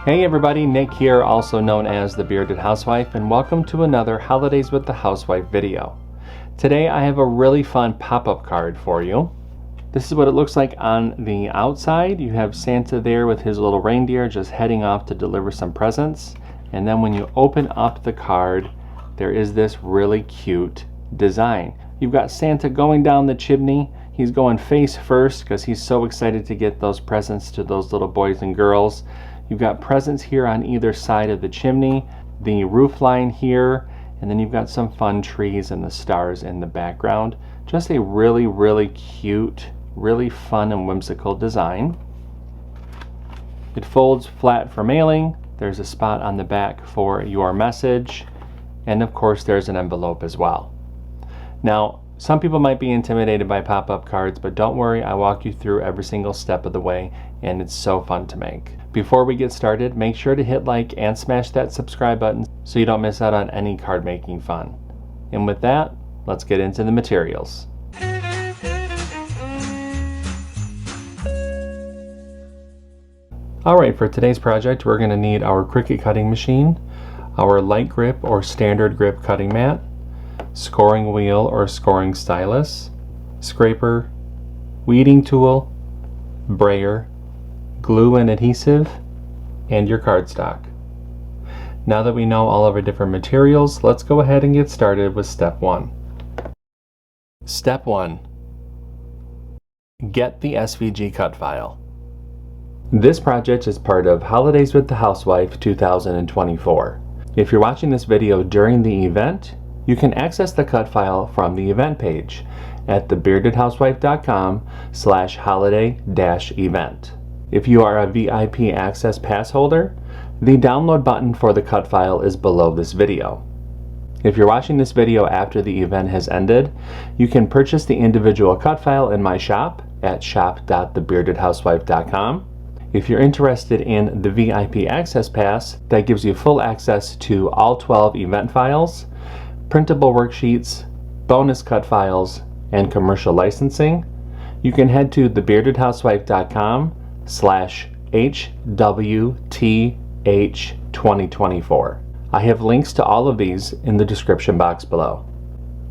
Hey everybody, Nick here, also known as the Bearded Housewife, and welcome to another Holidays with the Housewife video. Today I have a really fun pop-up card for you. This is what it looks like on the outside. You have Santa there with his little reindeer just heading off to deliver some presents. And then when you open up the card, there is this really cute design. You've got Santa going down the chimney. He's going face first because he's so excited to get those presents to those little boys and girls. You've got presents here on either side of the chimney, the roof line here, and then you've got some fun trees and the stars in the background. Just a really, really cute, really fun and whimsical design. It folds flat for mailing. There's a spot on the back for your message, and of course there's an envelope as well. Now, some people might be intimidated by pop-up cards, but don't worry, I walk you through every single step of the way, and it's so fun to make. Before we get started, make sure to hit like and smash that subscribe button so you don't miss out on any card making fun. And with that, let's get into the materials. Alright, for today's project we're going to need our Cricut cutting machine, our light grip or standard grip cutting mat, scoring wheel or scoring stylus, scraper, weeding tool, brayer, glue and adhesive, and your cardstock. Now that we know all of our different materials, let's go ahead and get started with step 1. Step 1. Get the SVG cut file. This project is part of Holidays with the Housewife 2024. If you're watching this video during the event, you can access the cut file from the event page at thebeardedhousewife.com/holiday-event. If you are a VIP Access Pass holder, the download button for the cut file is below this video. If you're watching this video after the event has ended, you can purchase the individual cut file in my shop at shop.thebeardedhousewife.com. If you're interested in the VIP Access Pass, that gives you full access to all 12 event files, printable worksheets, bonus cut files, and commercial licensing, you can head to thebeardedhousewife.com/HWTH2024. I have links to all of these in the description box below.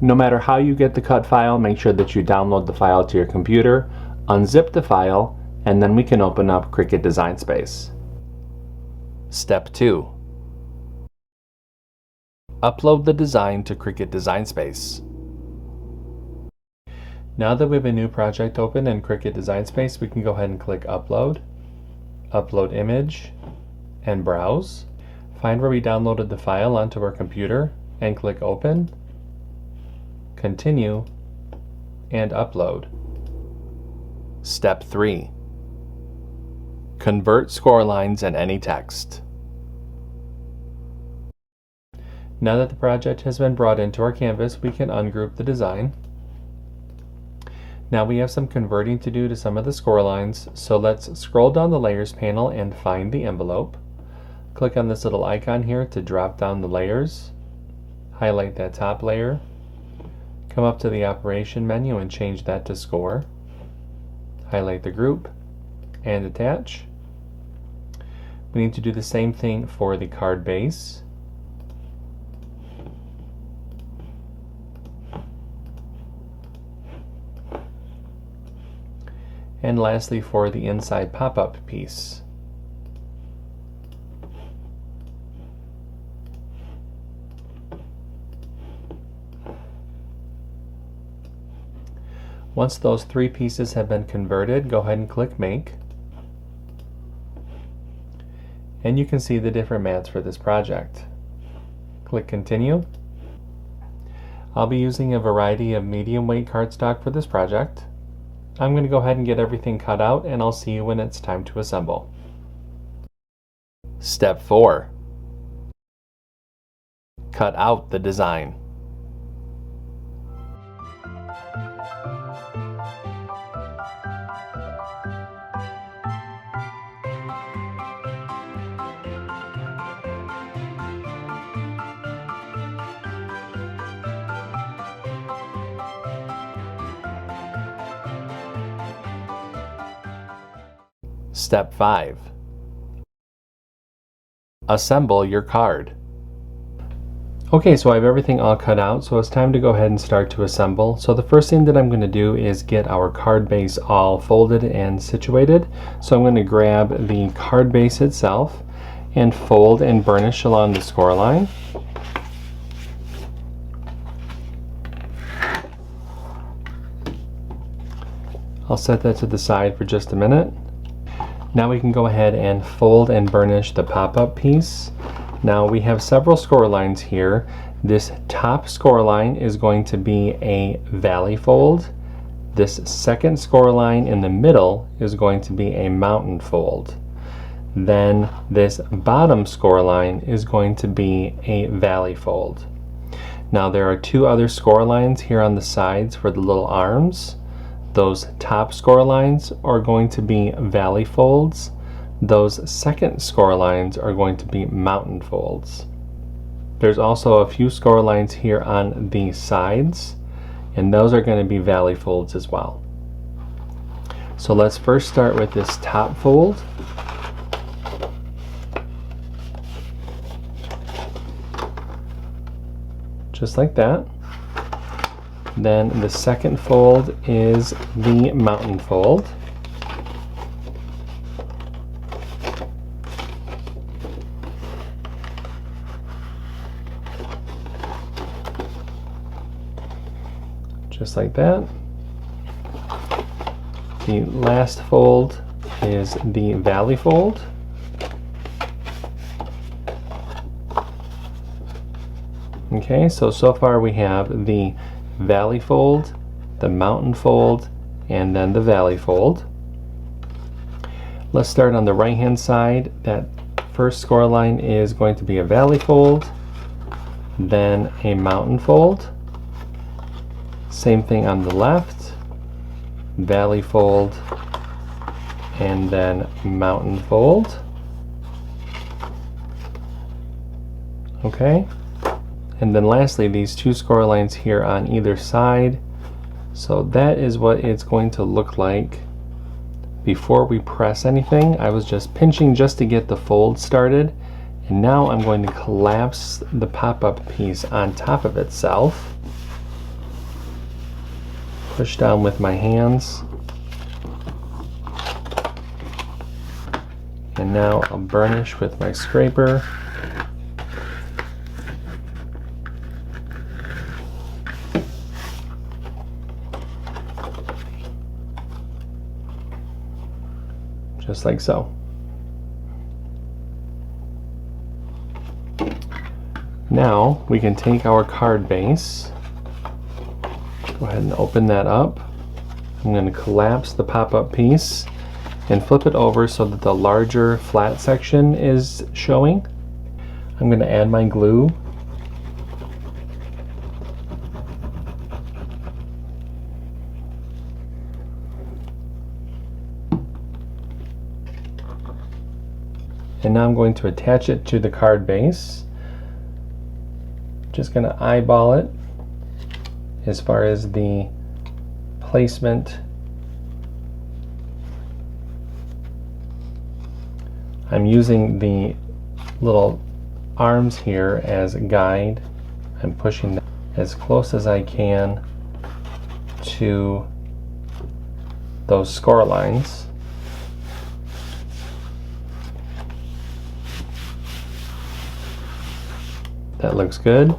No matter how you get the cut file, make sure that you download the file to your computer, unzip the file, and then we can open up Cricut Design Space. Step 2. Upload the design to Cricut Design Space. Now that we have a new project open in Cricut Design Space, we can go ahead and click Upload, Upload Image, and Browse. Find where we downloaded the file onto our computer and click Open, Continue, and Upload. Step 3. Convert score lines and any text. Now that the project has been brought into our canvas, we can ungroup the design. Now we have some converting to do to some of the score lines, so let's scroll down the layers panel and find the envelope. Click on this little icon here to drop down the layers. Highlight that top layer. Come up to the operation menu and change that to score. Highlight the group and attach. We need to do the same thing for the card base. And lastly for the inside pop-up piece. Once those 3 pieces have been converted, go ahead and click Make. And you can see the different mats for this project. Click Continue. I'll be using a variety of medium weight cardstock for this project. I'm going to go ahead and get everything cut out, and I'll see you when it's time to assemble. Step 4. Cut out the design. Step 5. assemble your card. Okay, so I have everything all cut out, so it's time to go ahead and start to assemble. So the first thing that I'm going to do is get our card base all folded and situated. So I'm going to grab the card base itself and fold and burnish along the score line. I'll set that to the side for just a minute. Now we can go ahead and fold and burnish the pop-up piece. Now we have several score lines here. This top score line is going to be a valley fold. This second score line in the middle is going to be a mountain fold. Then this bottom score line is going to be a valley fold. Now there are two other score lines here on the sides for the little arms. Those top score lines are going to be valley folds. Those second score lines are going to be mountain folds. There's also a few score lines here on the sides, and those are going to be valley folds as well. So let's first start with this top fold. Just like that. Then the second fold is the mountain fold. Just like that. The last fold is the valley fold. Okay, so far we have the valley fold, the mountain fold, and then the valley fold. Let's start on the right hand side. That first score line is going to be a valley fold, then a mountain fold. Same thing on the left, valley fold, and then mountain fold. Okay. And then lastly, these two score lines here on either side. So that is what it's going to look like before we press anything. I was just pinching just to get the fold started. And now I'm going to collapse the pop-up piece on top of itself. Push down with my hands. And now I'll burnish with my scraper. Just like so. Now we can take our card base, go ahead and open that up. I'm going to collapse the pop-up piece and flip it over so that the larger flat section is showing. I'm going to add my glue. And now I'm going to attach it to the card base. Just going to eyeball it as far as the placement. I'm using the little arms here as a guide. I'm pushing them as close as I can to those score lines. That looks good.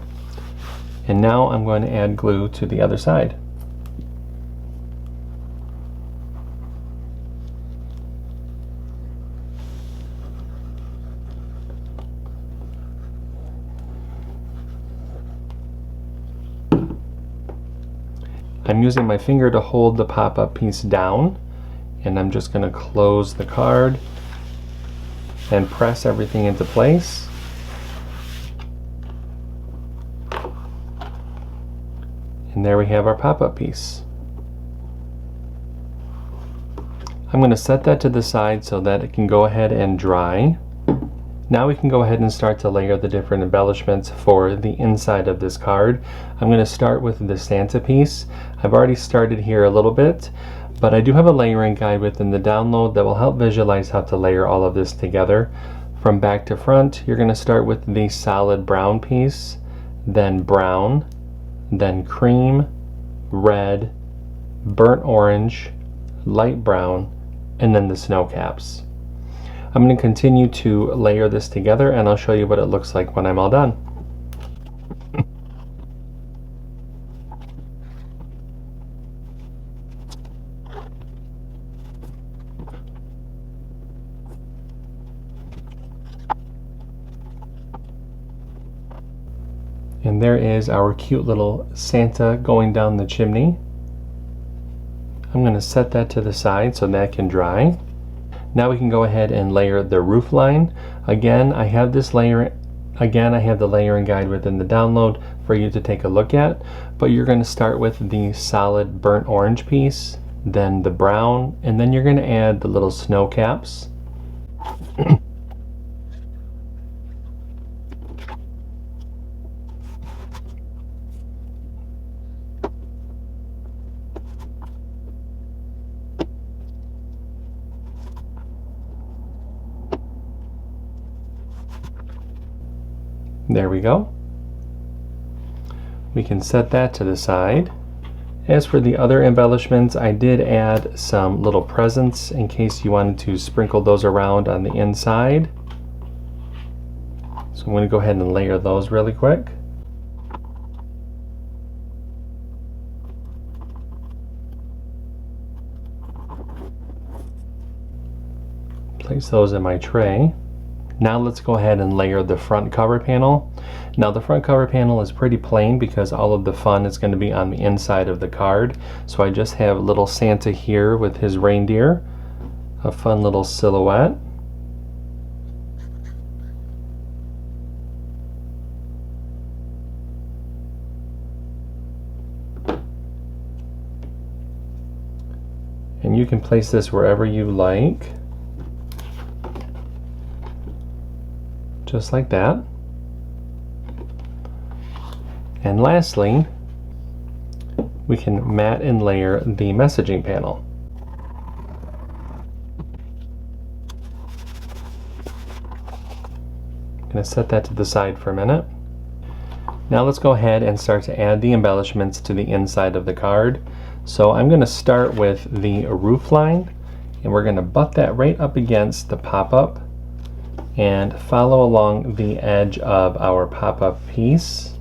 And now I'm going to add glue to the other side. I'm using my finger to hold the pop-up piece down, and I'm just going to close the card and press everything into place. And there we have our pop-up piece. I'm going to set that to the side so that it can go ahead and dry. Now we can go ahead and start to layer the different embellishments for the inside of this card. I'm going to start with the Santa piece. I've already started here a little bit, but I do have a layering guide within the download that will help visualize how to layer all of this together. From back to front, you're going to start with the solid brown piece, then brown, then cream, red, burnt orange, light brown, and then the snow caps. I'm going to continue to layer this together, and I'll show you what it looks like when I'm all done. And there is our cute little Santa going down the chimney. I'm going to set that to the side so that can dry. Now we can go ahead and layer the roof line. Again, I have the layering guide within the download for you to take a look at, but you're going to start with the solid burnt orange piece, then the brown, and then you're going to add the little snow caps. There we go. We can set that to the side. As for the other embellishments, I did add some little presents in case you wanted to sprinkle those around on the inside. So I'm going to go ahead and layer those really quick. Place those in my tray. Now let's go ahead and layer the front cover panel. Now the front cover panel is pretty plain because all of the fun is going to be on the inside of the card. So I just have little Santa here with his reindeer, a fun little silhouette. And you can place this wherever you like. Just like that. And lastly, we can mat and layer the messaging panel. I'm going to set that to the side for a minute. Now let's go ahead and start to add the embellishments to the inside of the card. So I'm going to start with the roof line, and we're going to butt that right up against the pop-up and follow along the edge of our pop-up piece.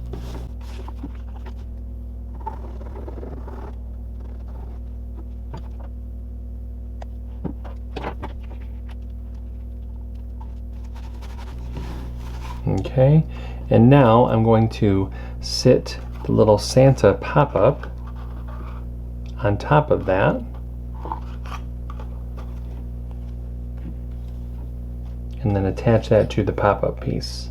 Okay, and now I'm going to sit the little Santa pop-up on top of that. And then attach that to the pop-up piece.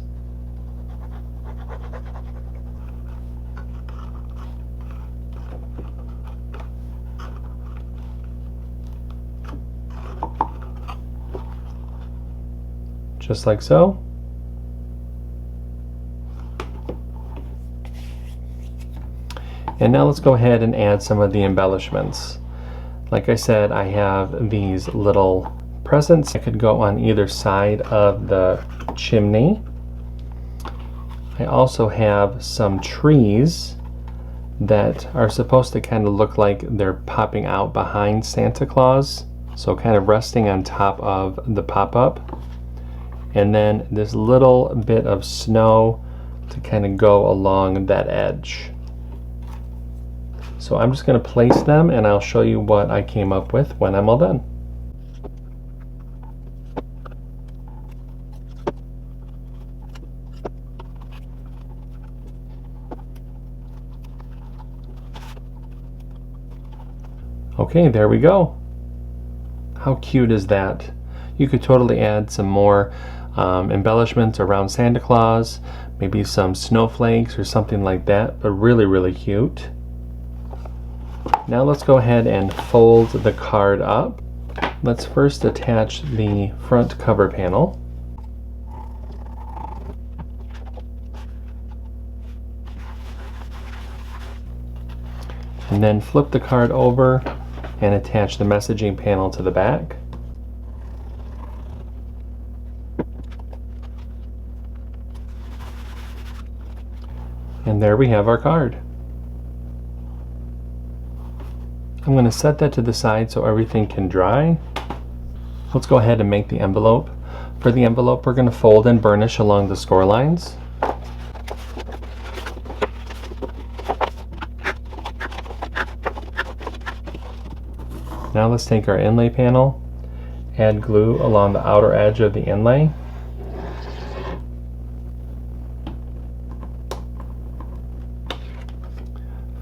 Just like so. And now let's go ahead and add some of the embellishments. Like I said, I have these little presents that could go on either side of the chimney. I also have some trees that are supposed to kind of look like they're popping out behind Santa Claus, so kind of resting on top of the pop-up. And then this little bit of snow to kind of go along that edge. So I'm just going to place them, and I'll show you what I came up with when I'm all done. Okay, there we go. How cute is that? You could totally add some more embellishments around Santa Claus, maybe some snowflakes or something like that, but really, really cute. Now let's go ahead and fold the card up. Let's first attach the front cover panel. And then flip the card over and attach the messaging panel to the back. And there we have our card. I'm going to set that to the side so everything can dry. Let's go ahead and make the envelope. For the envelope, we're going to fold and burnish along the score lines. Now let's take our inlay panel, add glue along the outer edge of the inlay.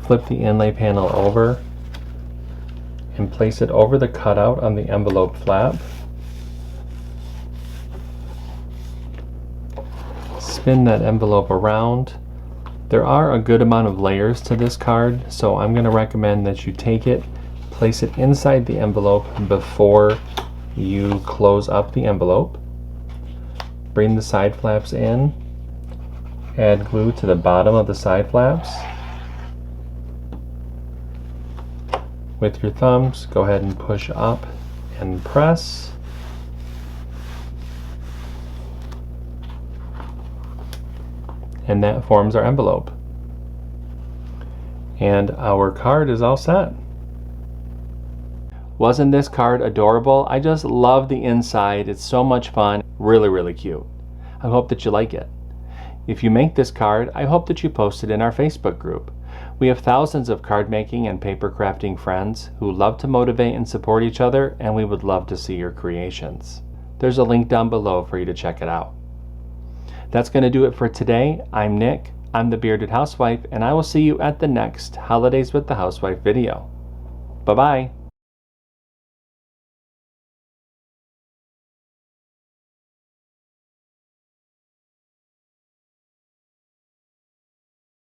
Flip the inlay panel over and place it over the cutout on the envelope flap. Spin that envelope around. There are a good amount of layers to this card, so I'm going to recommend that you take it, place it inside the envelope before you close up the envelope. Bring the side flaps in, add glue to the bottom of the side flaps. With your thumbs, go ahead and push up and press. And that forms our envelope. And our card is all set. Wasn't this card adorable? I just love the inside. It's so much fun. Really, really cute. I hope that you like it. If you make this card, I hope that you post it in our Facebook group. We have thousands of card making and paper crafting friends who love to motivate and support each other, and we would love to see your creations. There's a link down below for you to check it out. That's going to do it for today. I'm Nick. I'm the Bearded Housewife, and I will see you at the next Holidays with the Housewife video. Bye-bye.